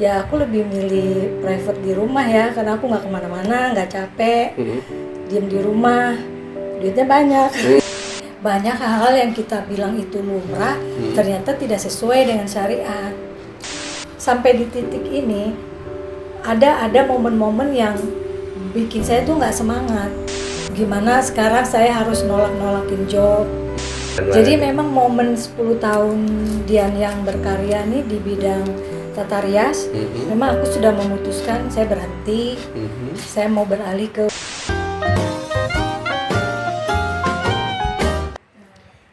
Ya aku lebih milih private di rumah ya, karena aku nggak kemana-mana, nggak capek, diem di rumah, duitnya banyak. Banyak hal-hal yang kita bilang itu lumrah, ternyata tidak sesuai dengan syariat. Sampai di titik ini, ada momen-momen yang bikin saya tuh nggak semangat. Gimana sekarang saya harus nolak-nolakin job. Jadi memang momen 10 tahun Dian yang berkarya nih di bidang tata rias, memang aku sudah memutuskan saya berhenti, saya mau beralih ke...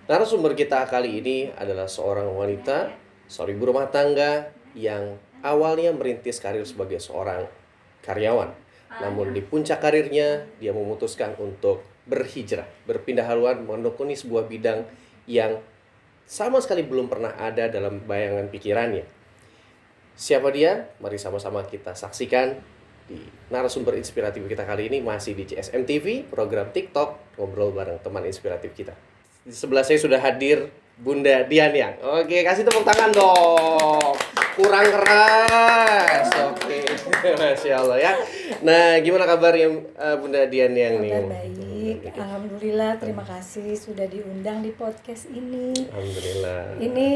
Narasumber kita kali ini adalah seorang wanita, seorang ibu rumah tangga yang awalnya merintis karir sebagai seorang karyawan. Namun di puncak karirnya, dia memutuskan untuk berhijrah, berpindah haluan, menekuni sebuah bidang yang sama sekali belum pernah ada dalam bayangan pikirannya. Siapa dia? Mari sama-sama kita saksikan di narasumber inspiratif kita kali ini, masih di CSM TV, program TikTok, ngobrol bareng teman inspiratif kita. Di sebelah saya sudah hadir Bunda Dian Yang. Oke, kasih tepuk tangan dong. Kurang keras. Oke, Masya Allah ya. Nah, gimana kabarnya Bunda Dian Yang nih? Kabar baik, alhamdulillah, terima kasih sudah diundang di podcast ini. Alhamdulillah. Ini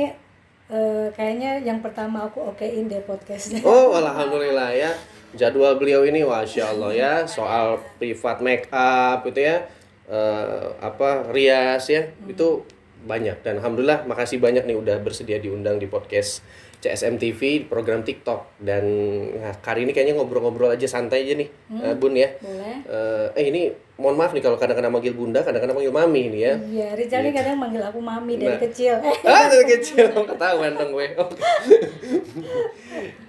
kayaknya yang pertama aku okein deh podcastnya. Oh, alhamdulillah ya. Jadwal beliau ini, Masya Allah ya, soal privat make up gitu ya, rias ya, itu banyak. Dan alhamdulillah, makasih banyak nih udah bersedia diundang di podcast CSM TV, program TikTok. Dan kali ini kayaknya ngobrol-ngobrol aja, santai aja nih, Bun ya. Boleh. Ini mohon maaf nih kalau kadang-kadang manggil Bunda, kadang-kadang manggil Mami nih ya. Iya, Rizal nih kadang manggil aku Mami dari kecil. Dari kecil, ketahuan dong gue. Oke.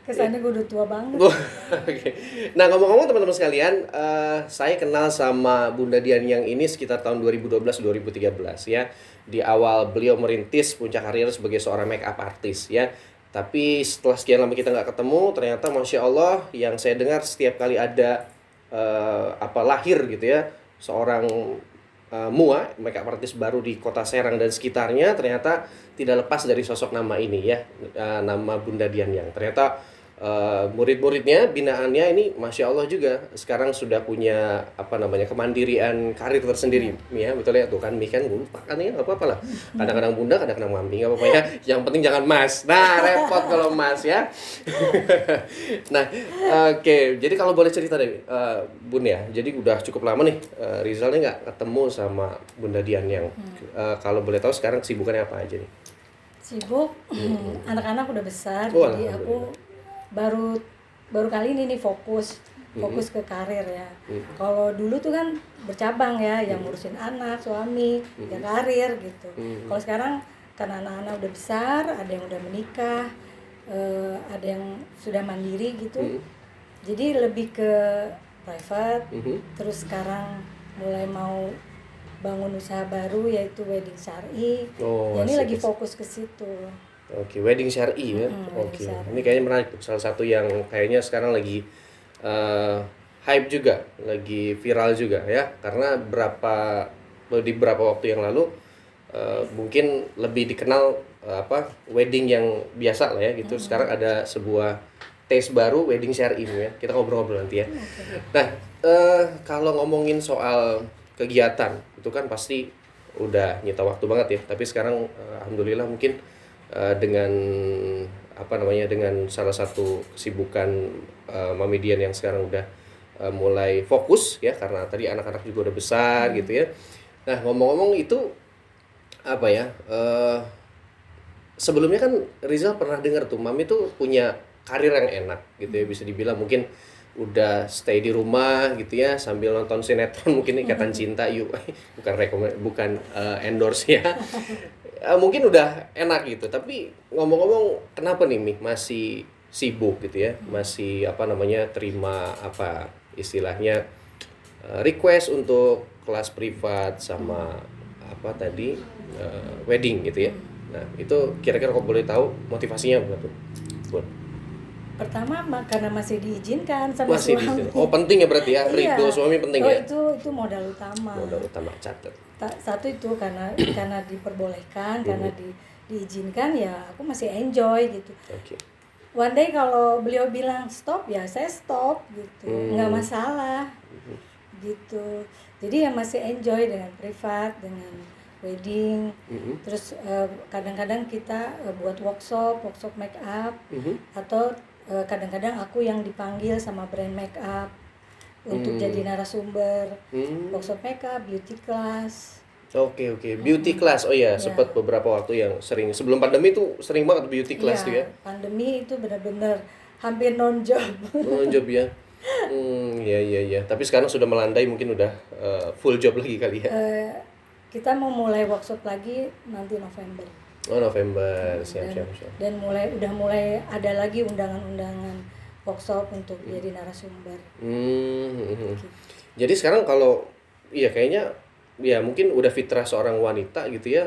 Kesannya gue udah tua banget. Oke. Nah, ngomong-ngomong teman-teman sekalian, saya kenal sama Bunda Dian yang ini sekitar tahun 2012-2013 ya. Di awal beliau merintis puncak karir sebagai seorang make up artist ya. Tapi setelah sekian lama kita nggak ketemu, ternyata Masya Allah yang saya dengar setiap kali ada lahir gitu ya, seorang Mua, makeup artist baru di kota Serang dan sekitarnya, ternyata tidak lepas dari sosok nama ini ya, nama Bunda Dian Yang. Ternyata murid-muridnya, binaannya ini Masya Allah juga sekarang sudah punya kemandirian karir tersendiri ya, betul ya, tuh kan Mi kan gue lupa kan ya, nggak apa-apa lah, kadang-kadang Bunda, kadang-kadang Mami, nggak apa-apa ya, yang penting jangan Mas. Nah, repot kalau Mas ya. Nah, oke. Jadi kalau boleh cerita deh Bun ya, jadi udah cukup lama nih Rizal nih nggak ketemu sama Bunda Dian Yang. Kalau boleh tahu sekarang kesibukannya apa aja nih? Sibuk, anak-anak udah besar, Oh, jadi aku baru kali ini nih fokus ke karir ya. Kalau dulu tuh kan bercabang ya, yang ngurusin anak, suami, ya karir gitu. Kalau sekarang karena anak-anak udah besar, ada yang udah menikah, ada yang sudah mandiri gitu. Jadi lebih ke private. Terus sekarang mulai mau bangun usaha baru yaitu wedding syar'i. Ini lagi fokus ke situ. Oke, wedding syar'i ya. Oke. Ini kayaknya menarik, salah satu yang kayaknya sekarang lagi hype juga, lagi viral juga ya. Karena di beberapa waktu yang lalu mungkin lebih dikenal wedding yang biasa lah ya gitu. Sekarang ada sebuah taste baru, wedding syar'i ya. Kita ngobrol-ngobrol nanti ya. Nah, kalau ngomongin soal kegiatan itu kan pasti udah nyita waktu banget ya. Tapi sekarang alhamdulillah mungkin dengan dengan salah satu kesibukan Mami Dian yang sekarang udah mulai fokus ya, karena tadi anak-anak juga udah besar gitu ya. Nah, ngomong-ngomong itu sebelumnya kan Rizal pernah dengar tuh Mami tuh punya karir yang enak gitu ya, bisa dibilang mungkin udah stay di rumah gitu ya sambil nonton sinetron, mungkin Ikatan Cinta yuk, bukan endorse ya. Mungkin udah enak gitu, tapi ngomong-ngomong kenapa nih Mi masih sibuk gitu ya, masih terima istilahnya request untuk kelas privat sama wedding gitu ya. Nah, itu kira-kira kok boleh tahu motivasinya apa tuh? Pertama karena masih diizinkan sama suami. Oh, penting ya berarti ya, ridho suami penting ya. Itu modal utama. Modal utama, catat. Satu itu karena diperbolehkan, karena diizinkan ya aku masih enjoy gitu. Oke. one day kalau beliau bilang stop ya saya stop gitu, nggak masalah gitu. Jadi ya masih enjoy dengan privat, dengan wedding. Terus kadang-kadang kita buat workshop make up, atau kadang-kadang aku yang dipanggil sama brand make up untuk jadi narasumber workshop make up, beauty class. Oke, beauty class. Oh ya, sempat beberapa waktu yang sering sebelum pandemi tuh sering banget beauty class tuh ya. Pandemi itu benar-benar hampir non job. Non job ya. Iya. Tapi sekarang sudah melandai, mungkin udah full job lagi kali ya. Kita mau mulai workshop lagi nanti November. Oh, November. Siap. Dan udah mulai ada lagi undangan-undangan workshop untuk jadi narasumber. Gitu. Jadi sekarang kalau kayaknya ya mungkin udah fitrah seorang wanita gitu ya,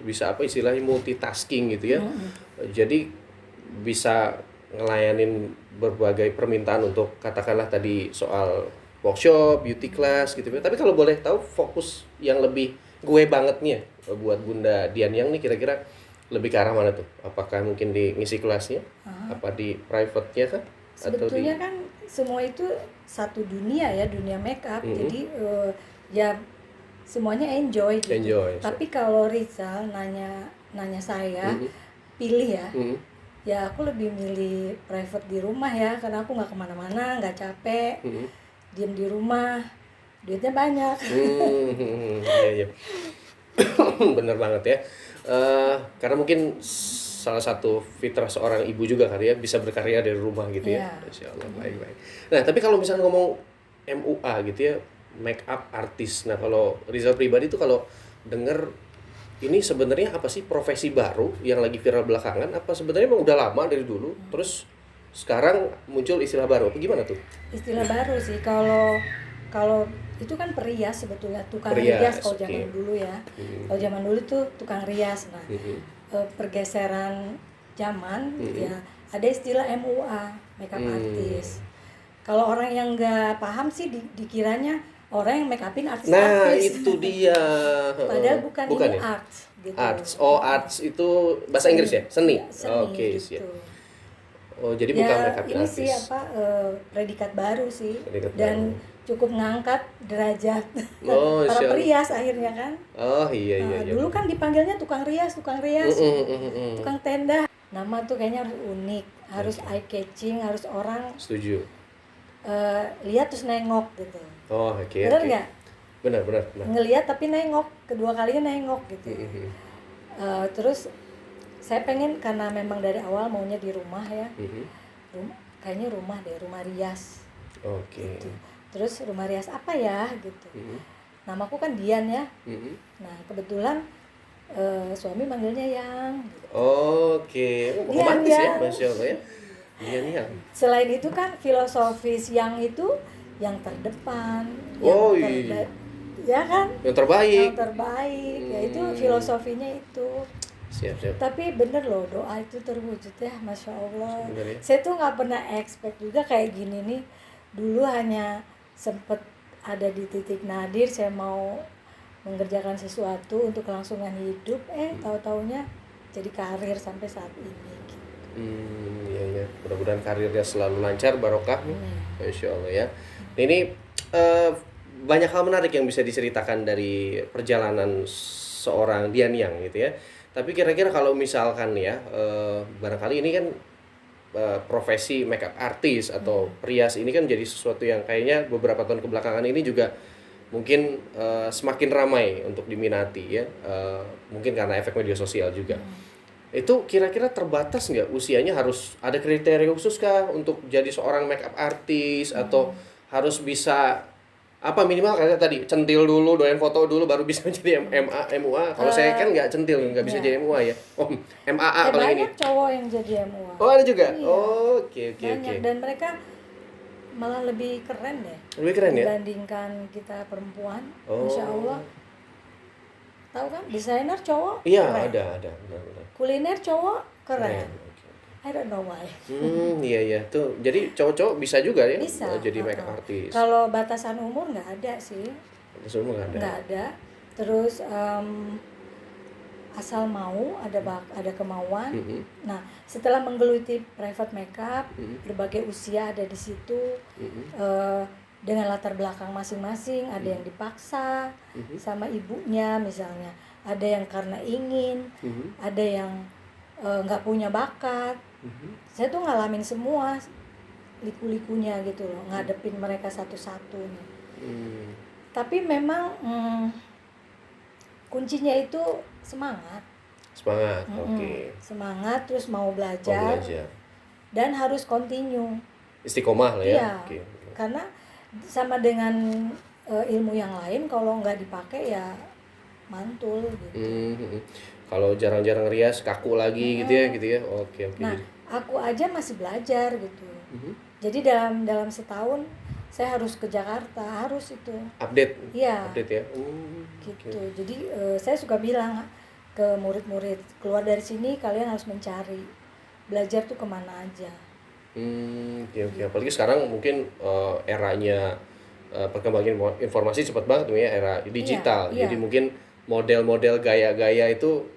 bisa apa istilahnya multitasking gitu ya. Jadi bisa ngelayanin berbagai permintaan untuk katakanlah tadi soal workshop, beauty class gitu ya. Tapi kalau boleh tahu fokus yang lebih gue bangetnya buat Bunda Dian yang nih kira-kira lebih ke arah mana tuh? Apakah mungkin di ngisi kelasnya? Apa di private-nya kah? Sebetulnya kan semua itu satu dunia ya, dunia makeup. Jadi ya semuanya enjoy gitu. Tapi kalau Rizal nanya saya pilih ya, ya aku lebih milih private di rumah ya, karena aku nggak kemana-mana, nggak capek, diem di rumah, duitnya banyak. Iya. Bener banget ya. Karena mungkin salah satu fitrah seorang ibu juga kali ya, bisa berkarya dari rumah gitu ya. Insya Allah, baik. Nah, tapi kalau misalnya ngomong MUA gitu ya, make up artist. Nah, kalau Rizal pribadi tuh kalau denger ini sebenarnya apa sih profesi baru yang lagi viral belakangan? Apa sebenarnya emang udah lama dari dulu? Terus sekarang muncul istilah baru? Apa gimana tuh? Istilah baru sih, kalau itu kan perias sebetulnya, tukang rias kalau zaman dulu ya. Kalau zaman dulu tuh tukang rias. Nah, pergeseran zaman ya ada istilah MUA, makeup artist. Kalau orang yang nggak paham sih dikiranya orang yang make upin artis-artis. Nah, itu dia. Padahal bukan ini ya? arts gitu. Arts itu bahasa Inggris ya? Seni. Oke, gitu. siap. Oh, jadi bukan make upin ini artis. Sih predikat baru sih. Dan cukup ngangkat derajat para perias akhirnya kan. Oh iya. Dulu kan dipanggilnya tukang rias, tukang tenda. Nama tuh kayaknya harus unik, harus eye catching, harus orang setuju. Lihat terus nengok gitu. Oh, oke. Bener nggak? Benar. Ngelihat tapi nengok, kedua kalinya nengok gitu. Terus saya pengen, karena memang dari awal maunya di rumah ya. Kayaknya rumah rias. Oke. Gitu. Terus rumah rias apa ya gitu. Namaku kan Dian ya. Nah, kebetulan suami manggilnya Yang. Oke. Romantis ya, Masya Allah ya. Dian Yang. Selain itu kan filosofis Yang itu yang terdepan, ya kan? Yang terbaik, ya itu filosofinya itu. Siap. Tapi bener loh, doa itu terwujud ya, Masya Allah. Ya? Saya tuh nggak pernah expect juga kayak gini nih. Dulu hanya sempet ada di titik nadir saya mau mengerjakan sesuatu untuk kelangsungan hidup, tahu-taunya jadi karir sampai saat ini. Iya. Mudah-mudahan karirnya selalu lancar, barokah. Insya Allah ya. Ini banyak hal menarik yang bisa diceritakan dari perjalanan seorang Dian Yang gitu ya. Tapi kira-kira kalau misalkan ya, barangkali ini kan profesi makeup artist atau perias ini kan jadi sesuatu yang kayaknya beberapa tahun kebelakangan ini juga mungkin semakin ramai untuk diminati ya. Mungkin karena efek media sosial juga. Itu kira-kira terbatas nggak usianya, harus ada kriteria khusus kah untuk jadi seorang makeup artist atau harus bisa apa minimal kayak tadi centil dulu, doyan foto dulu baru bisa jadi MUA. Kalau saya kan nggak centil, nggak bisa jadi MUA ya. MAA kalau ini. Banyak cowok yang jadi MUA. Oh, ada juga. Iya. Oke. Dan mereka malah lebih keren deh. Lebih keren ya? Dibandingkan kita perempuan. Masya Allah. Tahu kan desainer cowok? Iya, keren. ada. Benar. Kuliner cowok keren. I don't know why. Iya. Tuh, jadi cowok-cowok bisa juga ya bisa, jadi makeup artist. Kalau batasan umur nggak ada sih. Batasan umur nggak ada. Nggak ada. Terus asal mau, ada kemauan. Nah, setelah menggeluti private makeup, berbagai usia ada di situ, dengan latar belakang masing-masing. Ada yang dipaksa sama ibunya misalnya, ada yang karena ingin, ada yang nggak punya bakat. Saya tuh ngalamin semua liku-likunya gitu loh, ngadepin mereka satu-satu nih. Tapi memang kuncinya itu semangat. Oke. Semangat, terus mau belajar. Dan harus continue. Istiqomah lah ya. Iya. Okay. Karena sama dengan ilmu yang lain, kalau nggak dipakai ya mantul gitu. Kalau jarang-jarang rias kaku lagi gitu ya. Oke. Nah, aku aja masih belajar gitu. Jadi dalam setahun saya harus ke Jakarta, harus itu update. Iya. Update ya. Gitu. Okay. Jadi saya suka bilang ke murid-murid, keluar dari sini kalian harus mencari, belajar tuh kemana aja. Oke. Apalagi sekarang mungkin eranya perkembangan informasi cepat banget tuh ya, era digital. Jadi mungkin model-model gaya-gaya itu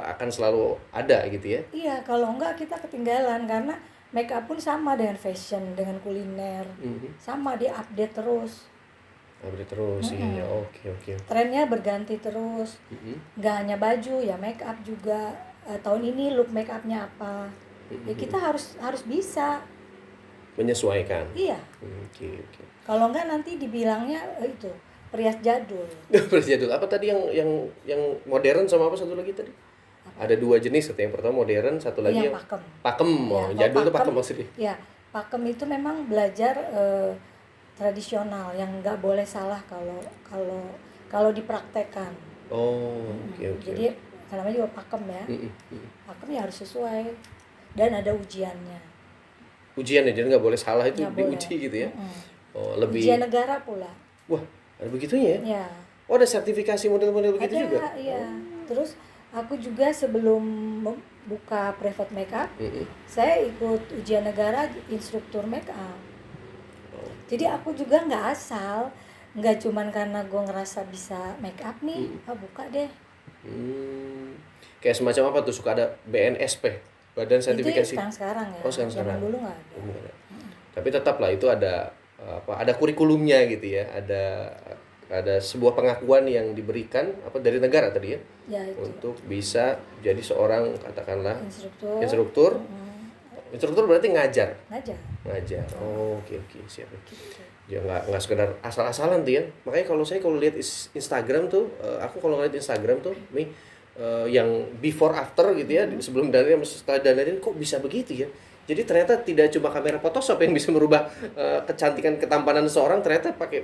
akan selalu ada gitu ya. Iya, kalau enggak kita ketinggalan, karena make up pun sama dengan fashion, dengan kuliner, sama, dia update terus. Iya. Oke. Trennya berganti terus, nggak hanya baju ya, make up juga. Tahun ini look make upnya apa? Ya kita harus bisa menyesuaikan. Iya. Oke. Kalau enggak nanti dibilangnya itu perias jadul. Perias jadul. Apa tadi yang modern sama apa satu lagi tadi? Ada 2 jenis, yang pertama modern, satu lagi yang pakem. Pakem. Jadul itu pakem maksudnya. Ya, pakem itu memang belajar tradisional yang nggak boleh salah kalau dipraktekkan. Oke. Jadi namanya juga pakem ya. Pakem ya harus sesuai dan ada ujiannya. Ujian ya, jadi nggak boleh salah itu diuji gitu ya. Lebih ujian negara pula. Wah, ada begitunya ya? Ya. Ada sertifikasi model-model begitu juga? Iya. Terus aku juga sebelum buka private makeup, saya ikut ujian negara instruktur makeup. Jadi aku juga nggak asal, nggak cuman karena gue ngerasa bisa makeup nih, buka deh. Kayak semacam apa tuh, suka ada BNSP, Badan Sertifikasi. Itu sekarang ya. Sekarang. Dulu nggak ada. Tapi tetap lah itu ada kurikulumnya gitu ya, ada sebuah pengakuan yang diberikan dari negara tadi ya, untuk bisa jadi seorang katakanlah instruktur. Instruktur berarti ngajar. Oke, siap. Ya nggak sekedar asal-asalan tuh ya. Makanya kalau lihat Instagram tuh, aku kalau ngeliat Instagram tuh nih, yang before after gitu ya, sebelum dandanin setelah dandanin, kok bisa begitu ya. Jadi ternyata tidak cuma kamera Photoshop yang bisa merubah kecantikan ketampanan seseorang, ternyata pakai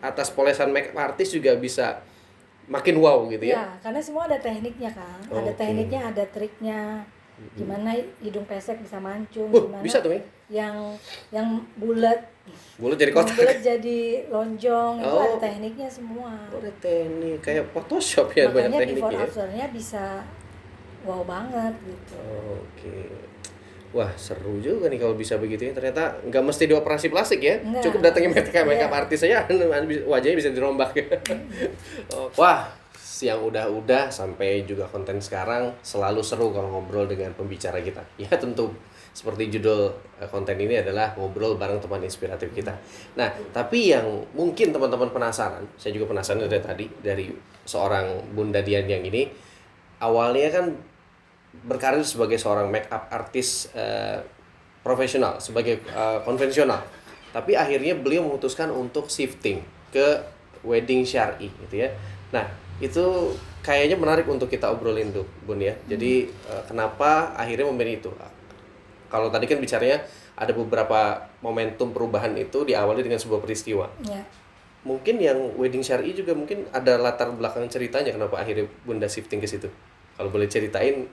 atas polesan makeup artist juga bisa makin wow gitu ya. Ya, karena semua ada tekniknya kan. Ada tekniknya, ada triknya. Gimana hidung pesek bisa mancung, gimana bisa tuh, yang bulat jadi kotak, bulat jadi lonjong, itu ada tekniknya semua. Ada teknik kayak Photoshop ya. Makanya banyak tekniknya. Before afternya bisa wow banget gitu. Oke. Wah, seru juga nih kalau bisa begitu ya. Ternyata nggak mesti dioperasi plastik ya. Nggak. Cukup datengin makeup artis saja, wajahnya bisa dirombak. Wah, yang udah sampai juga konten sekarang selalu seru kalau ngobrol dengan pembicara kita. Ya tentu seperti judul konten ini adalah ngobrol bareng teman inspiratif kita. Nah, tapi yang mungkin teman-teman penasaran, saya juga penasaran dari tadi, dari seorang Bunda Dian yang ini, awalnya kan berkarir sebagai seorang makeup artist profesional, sebagai konvensional. Tapi akhirnya beliau memutuskan untuk shifting ke wedding syar'i gitu ya. Nah, itu kayaknya menarik untuk kita obrolin tuh, Bun ya. Jadi kenapa akhirnya memilih itu? Kalau tadi kan bicaranya ada beberapa momentum perubahan itu diawali dengan sebuah peristiwa. Ya. Mungkin yang wedding syar'i juga mungkin ada latar belakang ceritanya kenapa akhirnya Bunda shifting ke situ. Kalau boleh ceritain,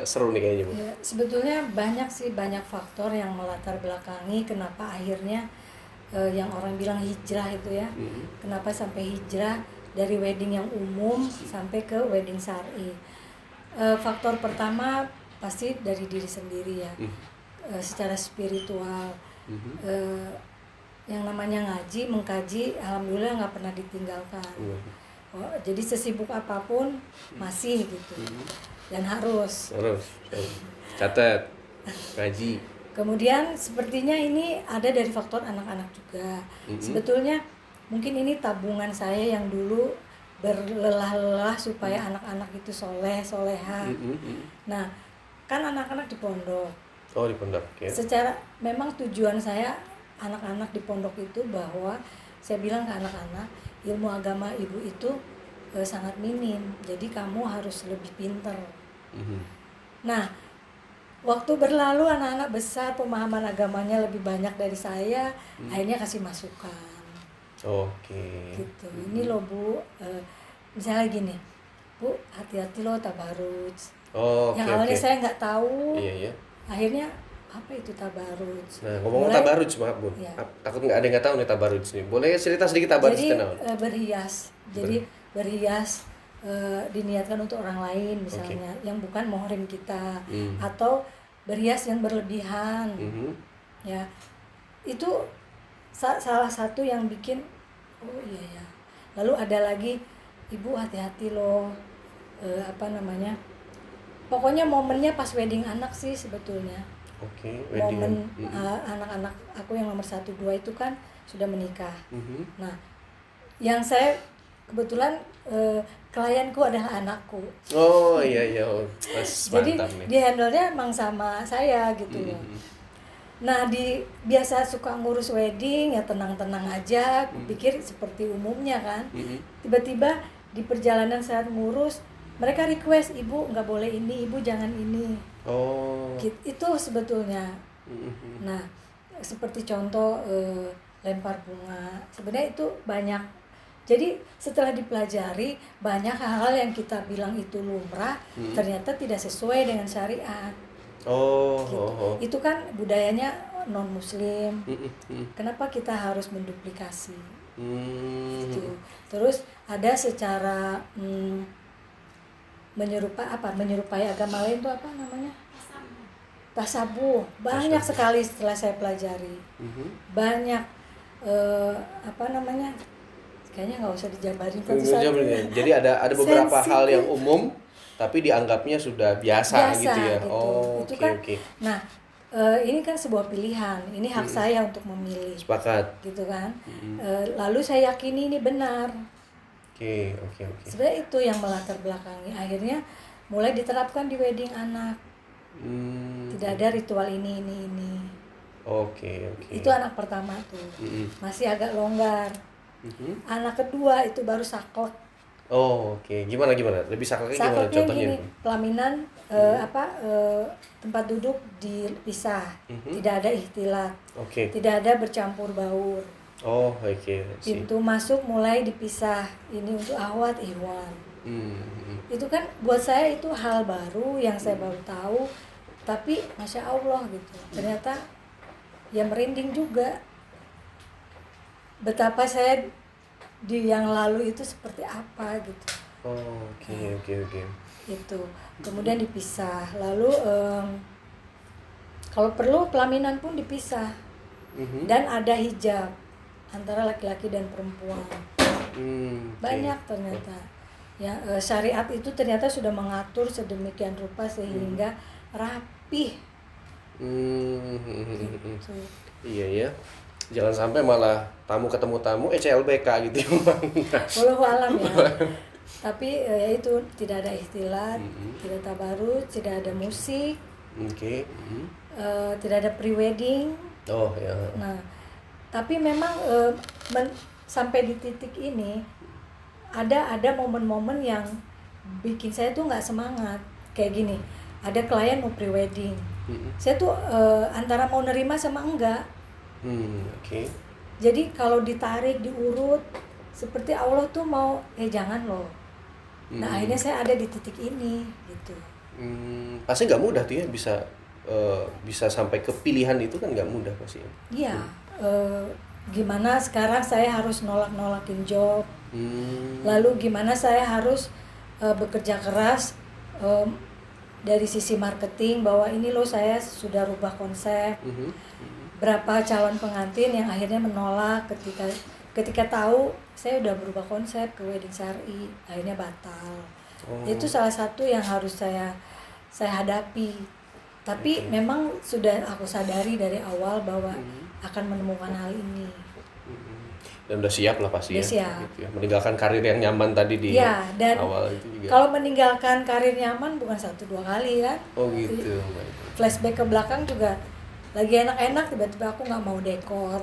seru nih kayaknya, Bu. Ya, sebetulnya banyak faktor yang melatar belakangi kenapa akhirnya yang orang bilang hijrah itu ya. Kenapa sampai hijrah dari wedding yang umum sampai ke wedding syar'i. Faktor pertama pasti dari diri sendiri ya. Secara spiritual. Yang namanya ngaji, mengkaji, alhamdulillah nggak pernah ditinggalkan. Jadi sesibuk apapun masih gitu. Dan harus. Catat. Ngaji. Kemudian sepertinya ini ada dari faktor anak-anak juga. Sebetulnya mungkin ini tabungan saya yang dulu berlelah-lelah supaya anak-anak itu soleha. Nah, kan anak-anak di pondok. Oh, di pondok. Okay. Secara memang tujuan saya anak-anak di pondok itu bahwa saya bilang ke anak-anak, ilmu agama ibu itu sangat minim. Jadi kamu harus lebih pintar. Nah, waktu berlalu anak-anak besar, pemahaman agamanya lebih banyak dari saya, akhirnya kasih masukan. Oke. Gitu. Ini loh Bu, misalnya gini, Bu, hati-hati loh tabaruj. Yang awalnya saya nggak tahu. Iya. Akhirnya apa itu tabaruj? Nah, ngomong tabaruj, maaf Bu. Ya. Takut nggak ada yang nggak tahu nih tabaruj nih. Boleh cerita sedikit tabaruj? Jadi berhias. Jadi berhias diniatkan untuk orang lain misalnya, yang bukan muhrim kita, atau berhias yang berlebihan. Ya, itu salah satu yang bikin oh iya ya. Lalu ada lagi, ibu hati-hati loh, pokoknya momennya pas wedding anak sih sebetulnya. Wedding. Momen anak-anak aku yang nomor 1, 2 itu kan sudah menikah. Nah, yang saya kebetulan klienku adalah anakku. Oh iya, jadi di handle-nya emang sama saya gitu loh. Nah, biasa suka ngurus wedding ya tenang-tenang aja, pikir seperti umumnya kan. Tiba-tiba di perjalanan saat ngurus, mereka request, ibu nggak boleh ini, ibu jangan ini. Itu sebetulnya. Nah, seperti contoh lempar bunga, sebenarnya itu banyak. Jadi setelah dipelajari, banyak hal-hal yang kita bilang itu lumrah, ternyata tidak sesuai dengan syariat. Itu kan budayanya non muslim. Kenapa kita harus menduplikasi? Gitu. Terus ada secara menyerupai agama lain itu apa namanya? Tasabuh. Banyak sekali setelah saya pelajari. Banyak kayaknya nggak usah dijabarin satu-satu. Jadi ada beberapa hal yang umum tapi dianggapnya sudah biasa gitu ya. Gitu. Oke. Nah, ini kan sebuah pilihan. Ini hak saya untuk memilih. Sepakat. Gitu kan. Lalu saya yakini ini benar. Oke. Sebenarnya itu yang melatar belakangi. Akhirnya mulai diterapkan di wedding anak. Tidak ada ritual ini. Oke. Itu anak pertama tuh. Masih agak longgar. Anak kedua itu baru saklek. Oke. Gimana? Lebih sakleknya gimana contohnya? Gini, pelaminan tempat duduk dipisah, tidak ada ikhtilat, tidak ada bercampur baur. Pintu masuk mulai dipisah. Ini untuk ahwat ihwan. Itu kan buat saya itu hal baru yang saya baru tahu, tapi masya Allah gitu. Ternyata ya merinding juga. Betapa saya di yang lalu itu seperti apa gitu. Oke. Itu kemudian dipisah. Lalu kalau perlu pelaminan pun dipisah. Dan ada hijab antara laki-laki dan perempuan. Banyak ternyata. Ya, syariat itu ternyata sudah mengatur sedemikian rupa sehingga rapih. Gitu. Iya ya. Jangan sampai malah tamu ketemu tamu CLBK gitu. Wallahu alam ya. Tapi ya itu tidak ada ikhtilat, tidak tabarut, tidak ada musik. Tidak ada pre-wedding. Nah, tapi memang sampai di titik ini ada momen-momen yang bikin saya tuh nggak semangat. Kayak gini, ada klien mau pre-wedding. Saya tuh antara mau nerima sama enggak. Jadi kalau ditarik, diurut, seperti Allah tuh mau, jangan loh. Nah akhirnya saya ada di titik ini gitu. Pasti nggak mudah tuh ya, bisa sampai ke pilihan itu kan nggak mudah pasti. Iya. Gimana sekarang saya harus nolakin job. Lalu gimana saya harus bekerja keras dari sisi marketing, bahwa ini loh saya sudah rubah konsep. Berapa calon pengantin yang akhirnya menolak ketika ketika tahu saya udah berubah konsep ke wedding syari, akhirnya batal. Itu salah satu yang harus saya hadapi. Tapi memang sudah aku sadari dari awal bahwa akan menemukan hal ini. Dan udah siap lah pasti udah ya. Siap. Gitu ya. Meninggalkan karir yang nyaman tadi di dan awal itu juga. Kalau meninggalkan karir nyaman bukan 1-2 kali kan. Oh gitu. Flashback ke belakang juga lagi enak-enak tiba-tiba aku nggak mau dekor.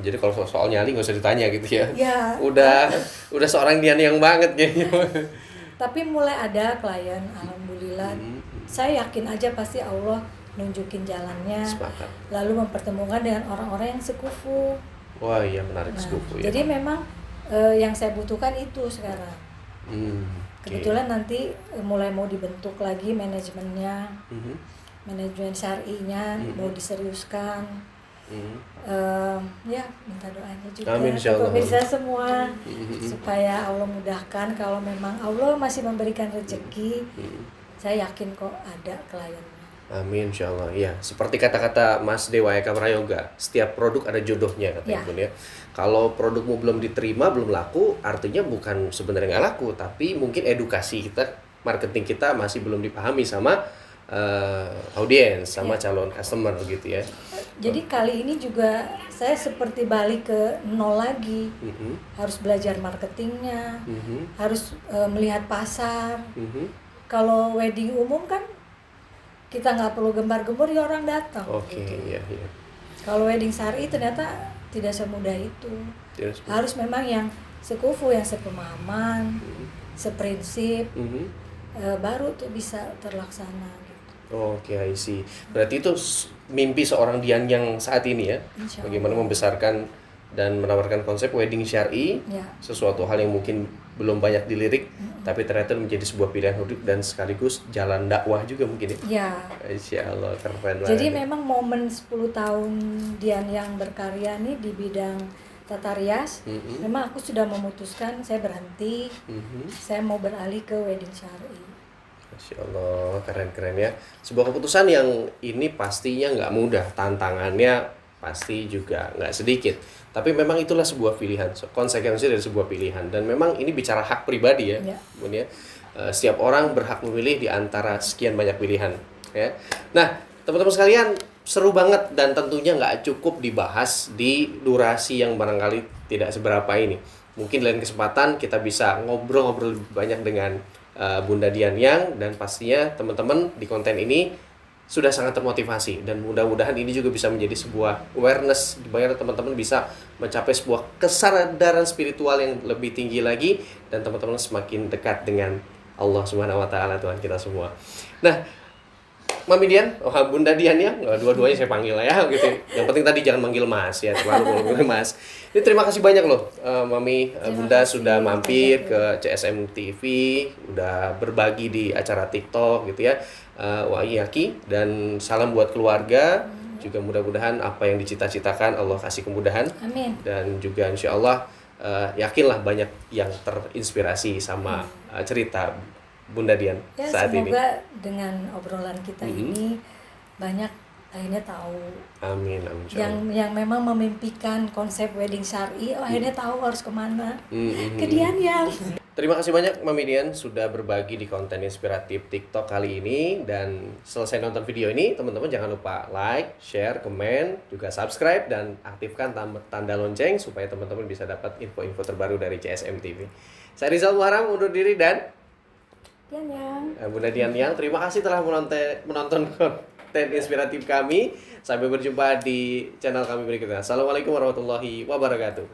Jadi kalau soal nyali nggak usah ditanya gitu ya. Ya. Udah seorang Dian yang banget kayaknya. Tapi mulai ada klien, alhamdulillah. Saya yakin aja pasti Allah nunjukin jalannya. Sepakat. Lalu mempertemukan dengan orang-orang yang sekufu. Wah iya menarik sekufu ya. Jadi memang yang saya butuhkan itu sekarang. Kebetulan nanti mulai mau dibentuk lagi manajemennya. Manajemen syar'inya mau diseriuskan. Ya minta doanya juga ke pemirsa semua supaya Allah mudahkan. Kalau memang Allah masih memberikan rezeki, saya yakin kok ada kliennya. Amin insyaallah. Ya seperti kata-kata Mas Dewa Eka Prayoga, setiap produk ada jodohnya katanya Bun ya. Kalau produkmu belum diterima, belum laku, artinya bukan sebenarnya nggak laku, tapi mungkin edukasi kita, marketing kita masih belum dipahami sama audiens, sama calon customer gitu ya. Jadi kali ini juga saya seperti balik ke nol lagi. Harus belajar marketingnya, harus melihat pasar. Kalau wedding umum kan kita nggak perlu gembar-gembor ya orang datang. Gitu. Iya. Kalau wedding syari ternyata tidak semudah itu. Harus memang yang sekufu, yang sepemahaman, seprinsip, baru tuh bisa terlaksana gitu. Oke, I see. Berarti itu mimpi seorang Dian yang saat ini ya, bagaimana membesarkan dan menawarkan konsep wedding syar'i, sesuatu hal yang mungkin belum banyak dilirik, tapi ternyata menjadi sebuah pilihan hidup dan sekaligus jalan dakwah juga mungkin ya. Insyaallah keren banget. Jadi memang momen 10 tahun Dian yang berkarya nih di bidang tata rias, memang aku sudah memutuskan saya berhenti, saya mau beralih ke wedding syar'i. Masya Allah, keren-keren ya. Sebuah keputusan yang ini pastinya nggak mudah, tantangannya pasti juga nggak sedikit. Tapi memang itulah sebuah pilihan, konsekuensi dari sebuah pilihan. Dan memang ini bicara hak pribadi ya, Bun ya. Setiap orang berhak memilih di antara sekian banyak pilihan. Ya. Nah, teman-teman sekalian, seru banget dan tentunya nggak cukup dibahas di durasi yang barangkali tidak seberapa ini. Mungkin lain kesempatan kita bisa ngobrol-ngobrol lebih banyak dengan Bunda Dian Yang, dan pastinya teman-teman di konten ini sudah sangat termotivasi, dan mudah-mudahan ini juga bisa menjadi sebuah awareness di mana teman-teman bisa mencapai sebuah kesadaran spiritual yang lebih tinggi lagi, dan teman-teman semakin dekat dengan Allah Subhanahu wa taala, Tuhan kita semua. Nah, Mami Dian, Bunda Dian ya, dua-duanya saya panggil ya gitu. Yang penting tadi jangan manggil Mas ya, terlalu manggil Mas. Ini terima kasih banyak loh Mami, Bunda sudah mampir ke CSM TV, udah berbagi di acara TikTok gitu ya. Wa'iyaki, dan salam buat keluarga. Juga mudah-mudahan apa yang dicita-citakan Allah kasih kemudahan. Amin. Dan juga insya Allah yakinlah banyak yang terinspirasi sama cerita Bunda Dian saat ini. Semoga dengan obrolan kita ini banyak akhirnya tahu. Amin. Yang memang memimpikan konsep wedding syar'i, akhirnya tahu harus kemana. Ke Dian yang. Terima kasih banyak Mami Dian sudah berbagi di konten inspiratif TikTok kali ini. Dan selesai nonton video ini, teman-teman jangan lupa like, share, komen, juga subscribe, dan aktifkan tanda lonceng supaya teman-teman bisa dapat info-info terbaru dari CSM TV. Saya Rizal Muharam undur diri, dan Dian Yang. Bunda Dian Yang, terima kasih telah menonton konten inspiratif kami. Sampai berjumpa di channel kami berikutnya. Assalamualaikum warahmatullahi wabarakatuh.